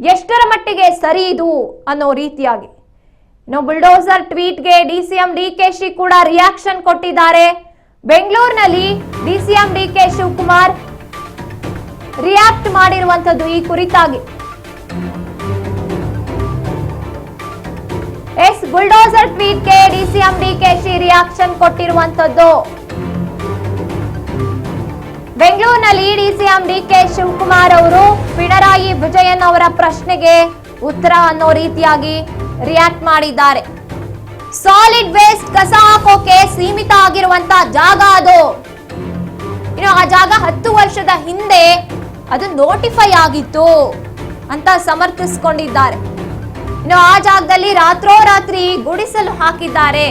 ಎಷ್ಟರ ಮಟ್ಟಿಗೆ ಸರಿ ಇದು ಅನ್ನೋ ರೀತಿಯಾಗಿ ಇನ್ನು ಬುಲ್ಡೋಸರ್ ಟ್ವೀಟ್ಗೆ ಡಿಸಿಎಂ ಡಿಕೆಶಿ ಕೂಡ ರಿಯಾಕ್ಷನ್ ಕೊಟ್ಟಿದ್ದಾರೆ. ಬೆಂಗಳೂರಿನಲ್ಲಿ ಡಿಸಿಎಂ ಡಿಕೆ ಶಿವಕುಮಾರ್ ರಿಯಾಕ್ಟ್ ಮಾಡಿರುವಂತದ್ದು ಈ ಕುರಿತಾಗಿ. ಬುಲ್ಡೋಸರ್ ಟ್ವೀಟ್ಗೆ ಡಿಸಿಎಂ ಡಿಕೆಶಿ ರಿಯಾಕ್ಷನ್ ಕೊಟ್ಟಿರುವಂತದ್ದು. ಬೆಂಗಳೂರಿನಲ್ಲಿ ಡಿಸಿಎಂ ಡಿಕೆ ಶಿವಕುಮಾರ್ ಅವರು ಪಿಣರಾಯಿ ವಿಜಯನ್ ಅವರ ಪ್ರಶ್ನೆಗೆ ಉತ್ತರ ಅನ್ನೋ ರೀತಿಯಾಗಿ ರಿಯಾಕ್ಟ್ ಮಾಡಿದ್ದಾರೆ. ಸಾಲಿಡ್ ವೇಸ್ಟ್ ಕಸ ಹಾಕೋಕೆ ಸೀಮಿತ ಆಗಿರುವಂತ ಜಾಗ ಅದು. ಇನ್ನು ಆ ಜಾಗ 10 ವರ್ಷದ ಹಿಂದೆ ಅದು ನೋಟಿಫೈ ಆಗಿತ್ತು ಅಂತ ಸಮರ್ಥಿಸಿಕೊಂಡಿದ್ದಾರೆ. ಇನ್ನು ಆ ಜಾಗದಲ್ಲಿ ರಾತ್ರೋರಾತ್ರಿ ಗುಡಿಸಲು ಹಾಕಿದ್ದಾರೆ.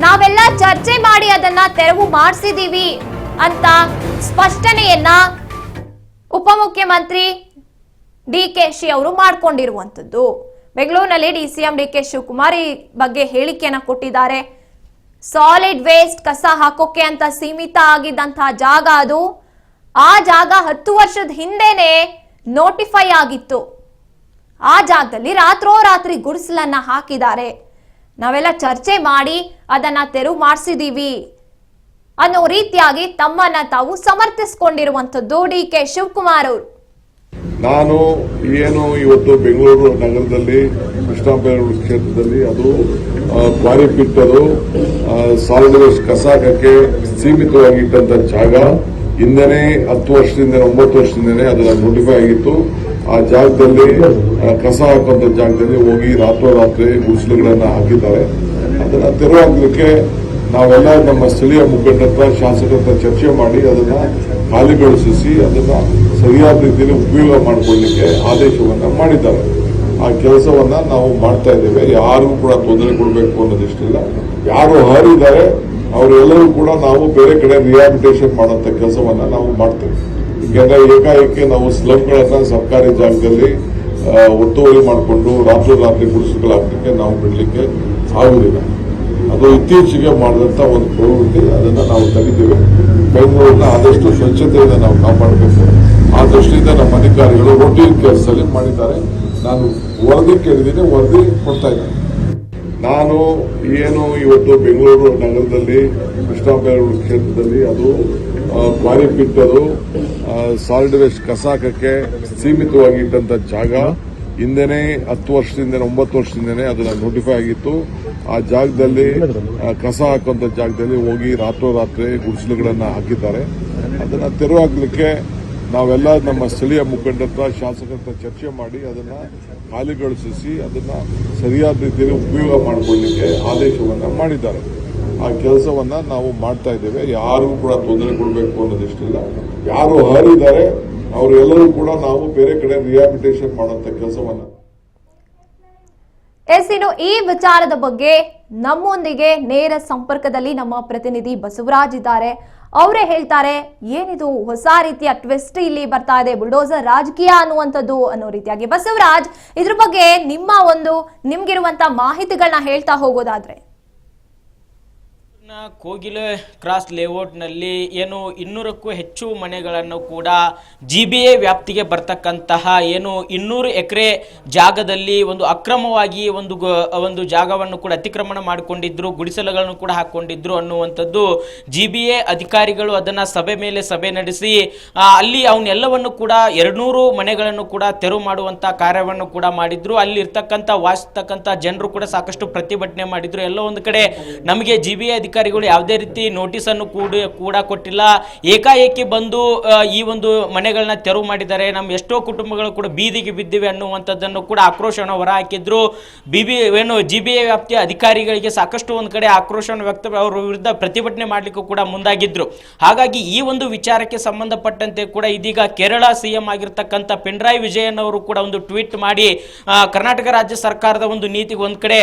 ನಾವೆಲ್ಲ ಚರ್ಚೆ ಮಾಡಿ ಅದನ್ನ ತೆರವು ಮಾಡಿಸಿದೀವಿ ಅಂತ ಸ್ಪಷ್ಟನೆಯನ್ನ ಉಪಮುಖ್ಯಮಂತ್ರಿ ಡಿಕೆಶಿ ಅವರು ಮಾಡಿಕೊಂಡಿರುವಂತದ್ದು. ಬೆಂಗಳೂರಿನಲ್ಲಿ ಡಿಸಿಎಂ ಡಿಕೆ ಶಿವಕುಮಾರ್ ಈ ಬಗ್ಗೆ ಹೇಳಿಕೆಯನ್ನ ಕೊಟ್ಟಿದ್ದಾರೆ. ಸಾಲಿಡ್ ವೇಸ್ಟ್ ಕಸ ಹಾಕೋಕೆ ಅಂತ ಸೀಮಿತ ಆಗಿದ್ದಂತಹ ಜಾಗ ಅದು. ಆ ಜಾಗ 10 ವರ್ಷದ ಹಿಂದೆನೆ ನೋಟಿಫೈ ಆಗಿತ್ತು. ಆ ಜಾಗದಲ್ಲಿ ರಾತ್ರೋರಾತ್ರಿ ಗುಡಿಸಲನ್ನ ಹಾಕಿದ್ದಾರೆ. ನಾವೆಲ್ಲ ಚರ್ಚೆ ಮಾಡಿ ಅದನ್ನ ತೆರವು ಮಾಡಿಸಿದೀವಿ ಅನ್ನೋ ರೀತಿಯಾಗಿ ತಮ್ಮನ್ನ ತಾವು ಸಮರ್ಥಿಸಿಕೊಂಡಿರುವಂತದ್ದು ಡಿಕೆ ಶಿವಕುಮಾರ್ ಅವರು. ನಾನು ಏನು ಇವತ್ತು ಬೆಂಗಳೂರು ನಗರದಲ್ಲಿ ಕೃಷ್ಣಾಪೇರೂರು ಕ್ಷೇತ್ರದಲ್ಲಿ ಅದು ಕ್ವಾರಿ ಪಿಟ್ ಅದು ಸಾಲಿಡ್ ವೇಸ್ಟ್ ಕಸ ಹಾಕಕ್ಕೆ ಸೀಮಿತವಾಗಿದ್ದಂತ ಜಾಗ ಹಿಂದೆನೆ 10 ವರ್ಷದಿಂದ 9 ವರ್ಷದಿಂದನೇ ಅದನ್ನ ನೋಟಿಫೈ ಆಗಿತ್ತು. ಆ ಜಾಗದಲ್ಲಿ ಕಸ ಹಾಕುವಂತ ಜಾಗದಲ್ಲಿ ಹೋಗಿ ರಾತ್ರೋರಾತ್ರಿ ಗುಡಿಸಲುಗಳನ್ನ ಹಾಕಿದ್ದಾರೆ. ಅದನ್ನ ತೆರವಾಗಲಿಕ್ಕೆ ನಾವೆಲ್ಲ ನಮ್ಮ ಸ್ಥಳೀಯ ಮುಖಂಡರ ಶಾಸಕರ ಚರ್ಚೆ ಮಾಡಿ ಅದನ್ನ ಖಾಲಿಗೊಳಿಸಿ ಅದನ್ನ ಸರಿಯಾದ ರೀತಿಯಲ್ಲಿ ಉಪಯೋಗ ಮಾಡಿಕೊಳ್ಳಲಿಕ್ಕೆ ಆದೇಶವನ್ನ ಮಾಡಿದ್ದಾರೆ. ಆ ಕೆಲಸವನ್ನ ನಾವು ಮಾಡ್ತಾ ಇದ್ದೇವೆ. ಯಾರಿಗೂ ಕೂಡ ತೊಂದರೆ ಕೊಡಬೇಕು ಅನ್ನೋದಿಷ್ಟಿಲ್ಲ. ಯಾರು ಹಾರಿದ್ದಾರೆ ಅವರೆಲ್ಲರೂ ಕೂಡ ನಾವು ಬೇರೆ ಕಡೆ ರಿಹಾಬಿಲಿಟೇಷನ್ ಮಾಡುವಂತ ಕೆಲಸವನ್ನ ನಾವು ಮಾಡ್ತೇವೆ. ಯಾಕಂದ್ರೆ ಏಕಾಏಕಿ ನಾವು ಸ್ಲಮ್ಗಳನ್ನ ಸರ್ಕಾರಿ ಜಾಗದಲ್ಲಿ ಒತ್ತುವರಿ ಮಾಡಿಕೊಂಡು ರಾತ್ರೋರಾತ್ರಿ ಗುಡಿಸಲು ಹಾಕಲಿಕ್ಕೆ ನಾವು ಬಿಡಲಿಕ್ಕೆ ಆಗುದಿಲ್ಲ. ಅದು ಇತ್ತೀಚೆಗೆ ಮಾಡಿದಂತ ಒಂದು ಪ್ರವೃತ್ತಿ. ಅದನ್ನ ನಾವು ತೆಗಿದ್ದೇವೆ. ಬೆಂಗಳೂರಿನ ಆದಷ್ಟು ಸ್ವಚ್ಛತೆಯಿಂದ ನಾವು ಕಾಪಾಡಬೇಕು. ಆ ದೃಷ್ಟಿಯಿಂದ ನಮ್ಮ ಅಧಿಕಾರಿಗಳು ರೊಟೀನ್ ಕೆಲಸದಲ್ಲಿ ಮಾಡಿದ್ದಾರೆ. ನಾನು ವರದಿ ಕೇಳಿದ್ದೀನಿ, ವರದಿ ಕೊಡ್ತಾ ಇದ್ದೇನೆ. ನಾನು ಏನು ಇವತ್ತು ಬೆಂಗಳೂರು ನಗರದಲ್ಲಿ ಕೃಷ್ಣಾಪೇರೂರು ಕ್ಷೇತ್ರದಲ್ಲಿ ಅದು ಕ್ವಾರಿ ಪಿಟ್ ಅದು ಸಾಲಿಡ್ ವೇಸ್ಟ್ ಕಸ ಹಾಕಕ್ಕೆ ಸೀಮಿತವಾಗಿದ್ದಂತ ಜಾಗ ಹಿಂದೆನೆ 10 ವರ್ಷದಿಂದ 9 ವರ್ಷದಿಂದನೇ ಅದನ್ನ ನೋಟಿಫೈ ಆಗಿತ್ತು. ಆ ಜಾಗದಲ್ಲಿ ಕಸ ಹಾಕುವಂತ ಜಾಗದಲ್ಲಿ ಹೋಗಿ ರಾತ್ರೋರಾತ್ರಿ ಗುಡಿಸಲುಗಳನ್ನ ಹಾಕಿದ್ದಾರೆ. ಅದನ್ನ ತೆರವಾಗಲಿಕ್ಕೆ ನಾವೆಲ್ಲ ನಮ್ಮ ಸ್ಥಳೀಯ ಮುಖಂಡರ ಶಾಸಕರ ಚರ್ಚೆ ಮಾಡಿ ಅದನ್ನ ಖಾಲಿಗೊಳಿಸಿ ಅದನ್ನ ಸರಿಯಾದ ರೀತಿಯಲ್ಲಿ ಉಪಯೋಗ ಮಾಡಿಕೊಳ್ಳಲಿಕ್ಕೆ ಆದೇಶವನ್ನ ಮಾಡಿದ್ದಾರೆ. ಆ ಕೆಲಸವನ್ನ ನಾವು ಮಾಡ್ತಾ ಇದ್ದೇವೆ. ಯಾರಿಗೂ ಕೂಡ ತೊಂದರೆ ಕೊಡಬೇಕು ಅನ್ನೋದಿಷ್ಟಿಲ್ಲ. ಯಾರು ಹಾರಿದ್ದಾರೆ ಅವರೆಲ್ಲರೂ ಕೂಡ ನಾವು ಬೇರೆ ಕಡೆ ರಿಹಾಬಿಲಿಟೇಷನ್ ಮಾಡುವಂತ ಕೆಲಸವನ್ನ. ಇನ್ನು ಈ ವಿಚಾರದ ಬಗ್ಗೆ ನಮ್ಮೊಂದಿಗೆ ನೇರ ಸಂಪರ್ಕದಲ್ಲಿ ನಮ್ಮ ಪ್ರತಿನಿಧಿ ಬಸವರಾಜ್ ಇದ್ದಾರೆ. ಅವರೇ ಹೇಳ್ತಾರೆ, ಏನಿದು ಹೊಸ ರೀತಿಯ ಟ್ವಿಸ್ಟ್ ಇಲ್ಲಿ ಬರ್ತಾ ಇದೆ, ಬುಲ್ಡೋಸರ್ ರಾಜಕೀಯ ಅನ್ನುವಂಥದ್ದು ಅನ್ನೋ ರೀತಿಯಾಗಿ. ಬಸವರಾಜ್, ಇದ್ರ ಬಗ್ಗೆ ನಿಮ್ಗಿರುವಂತ ಮಾಹಿತಿಗಳನ್ನ ಹೇಳ್ತಾ ಹೋಗೋದಾದ್ರೆ. ಕೋಗಿಲೆ ಕ್ರಾಸ್ ಲೇಔಟ್ನಲ್ಲಿ ಏನು 200ಕ್ಕೂ ಹೆಚ್ಚು ಮನೆಗಳನ್ನು ಕೂಡ GBA ವ್ಯಾಪ್ತಿಗೆ ಬರ್ತಕ್ಕಂತಹ ಏನು 200 ಎಕರೆ ಜಾಗದಲ್ಲಿ ಒಂದು ಅಕ್ರಮವಾಗಿ ಒಂದು ಜಾಗವನ್ನು ಕೂಡ ಅತಿಕ್ರಮಣ ಮಾಡಿಕೊಂಡಿದ್ರು, ಗುಡಿಸಲುಗಳನ್ನು ಕೂಡ ಹಾಕೊಂಡಿದ್ರು ಅನ್ನುವಂಥದ್ದು GBA ಅಧಿಕಾರಿಗಳು ಅದನ್ನ ಸಭೆ ಮೇಲೆ ಸಭೆ ನಡೆಸಿ ಅಲ್ಲಿ ಅವನ್ನೆಲ್ಲವನ್ನು ಕೂಡ 200 ಮನೆಗಳನ್ನು ಕೂಡ ತೆರವು ಮಾಡುವಂತ ಕಾರ್ಯವನ್ನು ಕೂಡ ಮಾಡಿದ್ರು. ಅಲ್ಲಿ ಇರ್ತಕ್ಕಂಥ ವಾಸಿಸ್ತಕ್ಕಂಥ ಜನರು ಕೂಡ ಸಾಕಷ್ಟು ಪ್ರತಿಭಟನೆ ಮಾಡಿದ್ರು. ಎಲ್ಲ ಒಂದು ಕಡೆ ನಮಗೆ GBA ಅಧಿಕಾರಿಗಳು ಯಾವುದೇ ರೀತಿ ನೋಟಿಸ್ ಅನ್ನು ಕೂಡ ಕೊಟ್ಟಿಲ್ಲ, ಏಕಾಏಕಿ ಬಂದು ಈ ಒಂದು ಮನೆಗಳನ್ನ ತೆರವು ಮಾಡಿದ್ದಾರೆ, ನಮ್ಮ ಎಷ್ಟೋ ಕುಟುಂಬಗಳು ಕೂಡ ಬೀದಿಗೆ ಬಿದ್ದಿವೆ ಅನ್ನುವಂಥದ್ದನ್ನು ಕೂಡ ಆಕ್ರೋಶವನ್ನು ಹೊರಹಾಕಿದ್ರು. GBA ವ್ಯಾಪ್ತಿಯ ಅಧಿಕಾರಿಗಳಿಗೆ ಸಾಕಷ್ಟು ಒಂದು ಕಡೆ ಆಕ್ರೋಶವನ್ನು ಅವರ ವಿರುದ್ಧ ಪ್ರತಿಭಟನೆ ಮಾಡಲಿಕ್ಕೂ ಕೂಡ ಮುಂದಾಗಿದ್ರು. ಹಾಗಾಗಿ ಈ ಒಂದು ವಿಚಾರಕ್ಕೆ ಸಂಬಂಧಪಟ್ಟಂತೆ ಕೂಡ ಇದೀಗ ಕೇರಳ CM ಆಗಿರ್ತಕ್ಕಂಥ ಪಿಣರಾಯಿ ವಿಜಯನ್ ಅವರು ಕೂಡ ಒಂದು ಟ್ವೀಟ್ ಮಾಡಿ ಕರ್ನಾಟಕ ರಾಜ್ಯ ಸರ್ಕಾರದ ಒಂದು ನೀತಿಗೆ ಒಂದ್ ಕಡೆ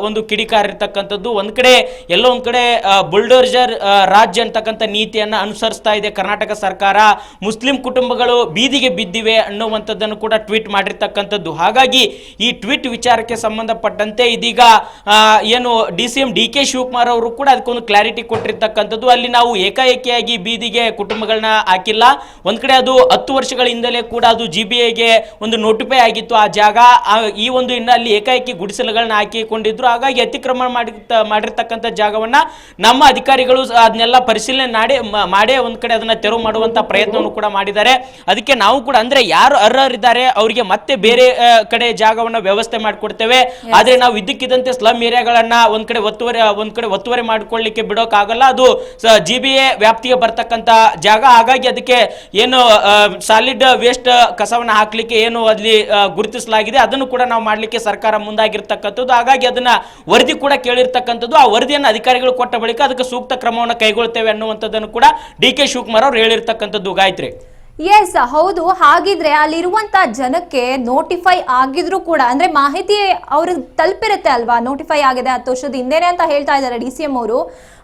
ಒಂದು ಕಿಡಿಕಾರಿರ್ತಕ್ಕಂಥದ್ದು, ಒಂದ್ ಕಡೆ ಎಲ್ಲೋ ಒಂದ್ ಕಡೆ ಬುಲ್ಡೋಜರ್ ರಾಜ್ ಅಂತಕ್ಕಂಥ ನೀತಿಯನ್ನ ಅನುಸರಿಸ್ತಾ ಇದೆ ಕರ್ನಾಟಕ ಸರ್ಕಾರ. ಮುಸ್ಲಿಂ ಕುಟುಂಬಗಳು ಬೀದಿಗೆ ಬಿದ್ದಿವೆ ಅನ್ನುವಂಥದ್ದನ್ನು ಕೂಡ ಟ್ವೀಟ್ ಮಾಡಿರ್ತಕ್ಕಂಥದ್ದು. ಹಾಗಾಗಿ ಈ ಟ್ವೀಟ್ ವಿಚಾರಕ್ಕೆ ಸಂಬಂಧಪಟ್ಟಂತೆ ಇದೀಗ ಏನು DCM DK ಶಿವಕುಮಾರ್ ಅವರು ಕೂಡ ಅದಕ್ಕೊಂದು ಕ್ಲಾರಿಟಿ ಕೊಟ್ಟಿರ್ತಕ್ಕಂಥದ್ದು. ಅಲ್ಲಿ ನಾವು ಏಕಾಏಕಿಯಾಗಿ ಬೀದಿಗೆ ಕುಟುಂಬಗಳನ್ನ ಹಾಕಿಲ್ಲ. ಒಂದ್ ಕಡೆ ಅದು 10 ವರ್ಷಗಳಿಂದಲೇ ಕೂಡ ಅದು GBAಗೆ ಒಂದು ನೋಟಿಫೈ ಆಗಿತ್ತು ಆ ಜಾಗ. ಈ ಒಂದು ಇನ್ನು ಅಲ್ಲಿ ಏಕಾಏಕಿ ಗುಡಿಸಲುಗಳನ್ನ ಹಾಕಿಕೊಂಡಿದ್ರು. ಹಾಗಾಗಿ ಅತಿಕ್ರಮಣ ಮಾಡಿರ್ತಕ್ಕಂಥ ಜಾಗವನ್ನ ನಮ್ಮ ಅಧಿಕಾರಿಗಳು ಅದನ್ನೆಲ್ಲ ಪರಿಶೀಲನೆ ಮಾಡೇ ಒಂದ್ ಕಡೆ ಅದನ್ನ ತೆರವು ಮಾಡುವಂತ ಪ್ರಯತ್ನವನ್ನು ಕೂಡ ಮಾಡಿದ್ದಾರೆ. ಅದಕ್ಕೆ ನಾವು ಕೂಡ ಅಂದ್ರೆ ಯಾರು ಅರ್ಹರಿದ್ದಾರೆ ಅವರಿಗೆ ಮತ್ತೆ ಬೇರೆ ಕಡೆ ಜಾಗವನ್ನ ವ್ಯವಸ್ಥೆ ಮಾಡಿಕೊಡ್ತೇವೆ. ಆದ್ರೆ ನಾವು ಇದ್ದಕ್ಕಿದ್ದಂತೆ ಸ್ಲಮ್ ಏರಿಯಾಗಳನ್ನ ಒಂದ್ ಕಡೆ ಒತ್ತುವರಿ ಮಾಡ್ಕೊಳ್ಳಿಕ್ಕೆ ಬಿಡೋಕ್ಕಾಗಲ್ಲ. ಅದು GBA ವ್ಯಾಪ್ತಿಗೆ ಬರ್ತಕ್ಕಂತ ಜಾಗ. ಹಾಗಾಗಿ ಅದಕ್ಕೆ ಏನು ಸಾಲಿಡ್ ವೇಸ್ಟ್ ಕಸವನ್ನ ಹಾಕ್ಲಿಕ್ಕೆ ಏನು ಅಲ್ಲಿ ಗುರುತಿಸಲಾಗಿದೆ ಅದನ್ನು ಕೂಡ ನಾವು ಮಾಡ್ಲಿಕ್ಕೆ ಸರ್ಕಾರ ಮುಂದಾಗಿರ್ತಕ್ಕಂಥದ್ದು. ಹಾಗಾಗಿ ಅದನ್ನ ವರದಿ ಕೂಡ ಕೇಳಿರ್ತಕ್ಕಂಥದ್ದು. ಆ ವರದಿಯನ್ನು ಅಧಿಕಾರಿಗಳು ಕೊಟ್ಟ ಬಳಿಕ ಅದಕ್ಕೆ ಸೂಕ್ತ ಕ್ರಮವನ್ನು ಕೈಗೊಳ್ತೇವೆ ಅನ್ನುವಂಥದ್ದನ್ನು ಕೂಡ DK ಶಿವಕುಮಾರ್ ಅವರು ಹೇಳಿರ್ತಕ್ಕಂಥದ್ದು. ಗಾಯತ್ರಿ, ಎಸ್, ಹೌದು. ಹಾಗಿದ್ರೆ ಅಲ್ಲಿರುವಂತ ಜನಕ್ಕೆ ನೋಟಿಫೈ ಆಗಿದ್ರು ಕೂಡ ಅಂದ್ರೆ ಮಾಹಿತಿ ಅವ್ರಿಗೆ ತಲುಪಿರುತ್ತೆ ಅಲ್ವಾ, ನೋಟಿಫೈ ಆಗಿದೆ 10 ವರ್ಷದ ಹಿಂದೆನೆ ಅಂತ ಹೇಳ್ತಾ ಇದ್ದಾರೆ DCM ಅವರು.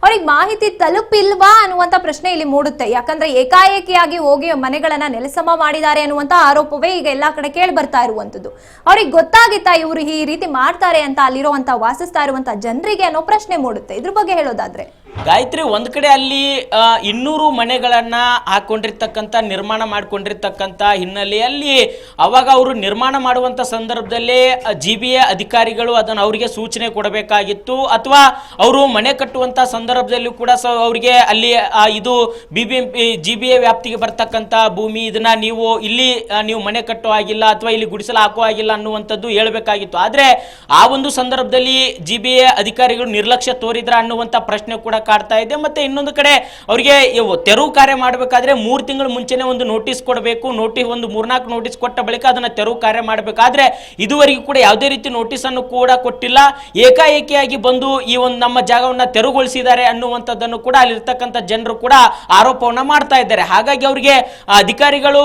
ಅವ್ರಿಗೆ ಮಾಹಿತಿ ತಲುಪಿಲ್ವಾ ಅನ್ನುವಂತ ಪ್ರಶ್ನೆ ಇಲ್ಲಿ ಮೂಡುತ್ತೆ. ಯಾಕಂದ್ರೆ ಏಕಾಏಕಿಯಾಗಿ ಹೋಗಿ ಮನೆಗಳನ್ನ ನೆಲಸಮ ಮಾಡಿದ್ದಾರೆ ಅನ್ನುವಂತ ಆರೋಪವೇ ಈಗ ಎಲ್ಲಾ ಕಡೆ ಕೇಳಿ ಬರ್ತಾ ಇರುವಂತದ್ದು. ಅವ್ರಿಗೆ ಗೊತ್ತಾಗಿತ್ತಾ ಇವರು ಈ ರೀತಿ ಮಾಡ್ತಾರೆ ಅಂತ ಅಲ್ಲಿರುವಂತ ವಾಸಿಸ್ತಾ ಇರುವಂತ ಜನರಿಗೆ ಅನ್ನೋ ಪ್ರಶ್ನೆ ಮೂಡುತ್ತೆ. ಇದ್ರ ಬಗ್ಗೆ ಹೇಳೋದಾದ್ರೆ ಗಾಯತ್ರಿ, ಒಂದ್ ಕಡೆ ಅಲ್ಲಿ 200 ಮನೆಗಳನ್ನ ಹಾಕೊಂಡಿರ್ತಕ್ಕಂಥ ನಿರ್ಮಾಣ ಮಾಡ್ಕೊಂಡಿರ್ತಕ್ಕಂಥ ಹಿನ್ನೆಲೆಯಲ್ಲಿ ಅವಾಗ ಅವರು ನಿರ್ಮಾಣ ಮಾಡುವಂತ ಸಂದರ್ಭದಲ್ಲೇ GBA ಅಧಿಕಾರಿಗಳು ಅದನ್ನು ಅವರಿಗೆ ಸೂಚನೆ ಕೊಡಬೇಕಾಗಿತ್ತು. ಅಥವಾ ಅವರು ಮನೆ ಕಟ್ಟುವಂತ ಸಂದರ್ಭದಲ್ಲೂ ಕೂಡ ಅವರಿಗೆ ಅಲ್ಲಿ ಇದು GBA ವ್ಯಾಪ್ತಿಗೆ ಬರ್ತಕ್ಕಂಥ ಭೂಮಿ, ಇದನ್ನ ನೀವು ಇಲ್ಲಿ ನೀವು ಮನೆ ಕಟ್ಟೋ ಆಗಿಲ್ಲ ಅಥವಾ ಇಲ್ಲಿ ಗುಡಿಸಲು ಹಾಕೋ ಆಗಿಲ್ಲ ಅನ್ನುವಂಥದ್ದು ಹೇಳಬೇಕಾಗಿತ್ತು. ಆದ್ರೆ ಆ ಒಂದು ಸಂದರ್ಭದಲ್ಲಿ GBA ಅಧಿಕಾರಿಗಳು ನಿರ್ಲಕ್ಷ್ಯ ತೋರಿದ್ರ ಅನ್ನುವಂಥ ಪ್ರಶ್ನೆ ಕೂಡ ಕಾಡ್ತಾ ಇದೆ. ಮತ್ತೆ ಇನ್ನೊಂದು ಕಡೆ ಅವರಿಗೆ ತೆರವು ಕಾರ್ಯ ಮಾಡಬೇಕಾದ್ರೆ 3 ತಿಂಗಳ ಮುಂಚೆನೆ ಒಂದು ನೋಟಿಸ್ ಕೊಡಬೇಕು. ಒಂದು 3-4 ನೋಟಿಸ್ ಕೊಟ್ಟ ಬಳಿಕ ಅದನ್ನ ತೆರವು ಕಾರ್ಯ ಮಾಡಬೇಕಾದ್ರೆ ಇದುವರೆಗೂ ಕೂಡ ಯಾವುದೇ ರೀತಿ ನೋಟಿಸ್ ಅನ್ನು ಕೂಡ ಕೊಟ್ಟಿಲ್ಲ. ಏಕಾಏಕಿಯಾಗಿ ಬಂದು ಈ ಒಂದು ನಮ್ಮ ಜಾಗವನ್ನ ತೆರವುಗೊಳಿಸಿದ್ದಾರೆ ಅನ್ನುವಂಥದ್ದನ್ನು ಕೂಡ ಅಲ್ಲಿರ್ತಕ್ಕಂಥ ಜನರು ಕೂಡ ಆರೋಪವನ್ನ ಮಾಡ್ತಾ ಇದ್ದಾರೆ. ಹಾಗಾಗಿ ಅವರಿಗೆ ಅಧಿಕಾರಿಗಳು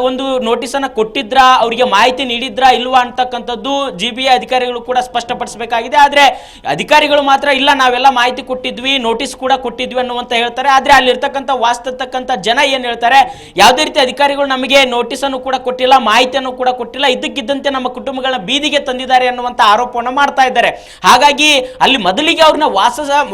ಒಂದು ನೋಟಿಸ್ ಅನ್ನ ಕೊಟ್ಟಿದ್ರ, ಅವರಿಗೆ ಮಾಹಿತಿ ನೀಡಿದ್ರ ಇಲ್ವಾ ಅಂತಕ್ಕಂಥದ್ದು GBA ಅಧಿಕಾರಿಗಳು ಕೂಡ ಸ್ಪಷ್ಟಪಡಿಸಬೇಕಾಗಿದೆ. ಆದ್ರೆ ಅಧಿಕಾರಿಗಳು ಮಾತ್ರ ಇಲ್ಲ, ನಾವೆಲ್ಲ ಮಾಹಿತಿ ಕೊಟ್ಟಿದ್ವಿ, ನೋಟಿಸ್ ಕೂಡ ಕೊಟ್ಟಿದ್ವಿ ಅನ್ನುವಂತ ಹೇಳ್ತಾರೆ. ಆದ್ರೆ ಅಲ್ಲಿರ್ತಕ್ಕಂಥ ವಾಸ್ತಕ್ಕಂಥ ಜನ ಏನ್ ಹೇಳ್ತಾರೆ, ಯಾವುದೇ ರೀತಿ ಅಧಿಕಾರಿಗಳು ನಮಗೆ ನೋಟಿಸ್ ಅನ್ನು ಕೂಡ ಕೊಟ್ಟಿಲ್ಲ, ಮಾಹಿತಿಯನ್ನು ಕೂಡ ಕೊಟ್ಟಿಲ್ಲ, ಇದ್ದಕ್ಕಿದ್ದಂತೆ ನಮ್ಮ ಕುಟುಂಬಗಳನ್ನ ಬೀದಿಗೆ ತಂದಿದ್ದಾರೆ ಅನ್ನುವಂತ ಆರೋಪವನ್ನು ಮಾಡ್ತಾ ಇದ್ದಾರೆ. ಹಾಗಾಗಿ ಅಲ್ಲಿ ಮೊದಲಿಗೆ ಅವ್ರನ್ನ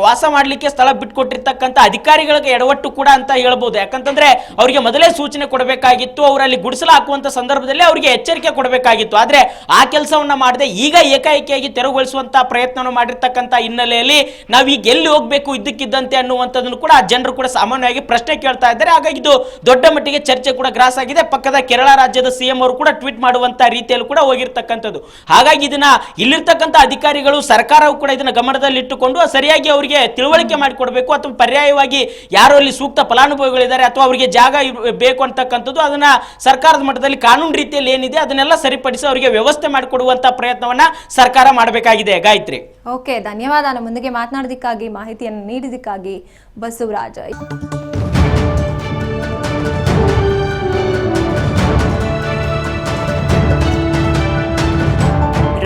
ವಾಸ ಮಾಡ್ಲಿಕ್ಕೆ ಸ್ಥಳ ಬಿಟ್ಕೊಟ್ಟಿರ್ತಕ್ಕಂಥ ಅಧಿಕಾರಿಗಳಿಗೆ ಎಡವಟ್ಟು ಕೂಡ ಅಂತ ಹೇಳ್ಬೋದು. ಯಾಕಂತಂದ್ರೆ ಅವರಿಗೆ ಮೊದಲೇ ಸೂಚನೆ ಕೊಡಬೇಕಾಗಿತ್ತು. ಅವರಲ್ಲಿ ಗುಡಿಸಲು ಹಾಕುವಂತ ಸಂದರ್ಭದಲ್ಲಿ ಅವರಿಗೆ ಎಚ್ಚರಿಕೆ ಕೊಡಬೇಕಾಗಿತ್ತು. ಆದ್ರೆ ಆ ಕೆಲಸವನ್ನ ಮಾಡದೆ ಈಗ ಏಕಾಏಕಿಯಾಗಿ ತೆರವುಗೊಳಿಸುವಂತ ಪ್ರಯತ್ನವನ್ನು ಮಾಡಿರ್ತಕ್ಕಂಥ ಹಿನ್ನೆಲೆಯಲ್ಲಿ ನಾವು ಈಗ ಎಲ್ಲಿ ಹೋಗ್ಬೇಕು ಇದ್ದಕ್ಕಿದ್ದಂತೆ ಅನ್ನುವಂಥದ್ದನ್ನು ಕೂಡ ಜನರು ಕೂಡ ಸಾಮಾನ್ಯವಾಗಿ ಪ್ರಶ್ನೆ ಕೇಳ್ತಾ ಇದ್ದಾರೆ. ಹಾಗಾಗಿ ಇದು ದೊಡ್ಡ ಮಟ್ಟಿಗೆ ಚರ್ಚೆ ಕೂಡ ಗ್ರಾಸ್ ಆಗಿದೆ. ಪಕ್ಕದ ಕೇರಳ ರಾಜ್ಯದ CM ಅವರು ಕೂಡ ಟ್ವೀಟ್ ಮಾಡುವಂತ ರೀತಿಯಲ್ಲಿ ಕೂಡ ಹೋಗಿರ್ತಕ್ಕಂಥದ್ದು. ಹಾಗಾಗಿ ಇದನ್ನ ಇಲ್ಲಿರ್ತಕ್ಕಂಥ ಅಧಿಕಾರಿಗಳು, ಸರ್ಕಾರವು ಕೂಡ ಇದನ್ನ ಗಮನದಲ್ಲಿಟ್ಟುಕೊಂಡು ಸರಿಯಾಗಿ ಅವರಿಗೆ ತಿಳುವಳಿಕೆ ಮಾಡಿಕೊಡ್ಬೇಕು. ಅಥವಾ ಪರ್ಯಾಯವಾಗಿ ಯಾರು ಅಲ್ಲಿ ಸೂಕ್ತ ಫಲಾನುಭವಿಗಳಿದ್ದಾರೆ ಅಥವಾ ಅವರಿಗೆ ಜಾಗ ಬೇಕು ಅಂತಕ್ಕಂಥದ್ದು ಅದನ್ನ ಸರ್ಕಾರದ ಮಟ್ಟದಲ್ಲಿ ಕಾನೂನು ರೀತಿಯಲ್ಲಿ ಏನಿದೆ ಅದನ್ನೆಲ್ಲ ಸರಿಪಡಿಸಿ ಅವರಿಗೆ ವ್ಯವಸ್ಥೆ ಮಾಡಿಕೊಡುವಂತ ಪ್ರಯತ್ನವನ್ನ ಸರ್ಕಾರ ಮಾಡಬೇಕಾಗಿದೆ. ಗಾಯತ್ರಿ, ಓಕೆ, ಧನ್ಯವಾದ. ನಮ್ಮ ಮುಂದಿಗೆ ಮಾತನಾಡೋದಕ್ಕಾಗಿ, ಮಾಹಿತಿಯನ್ನು ನೀಡಿದಕ್ಕಾಗಿ ಬಸವರಾಜ್.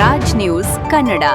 ರಾಜ್ ನ್ಯೂಸ್ ಕನ್ನಡ.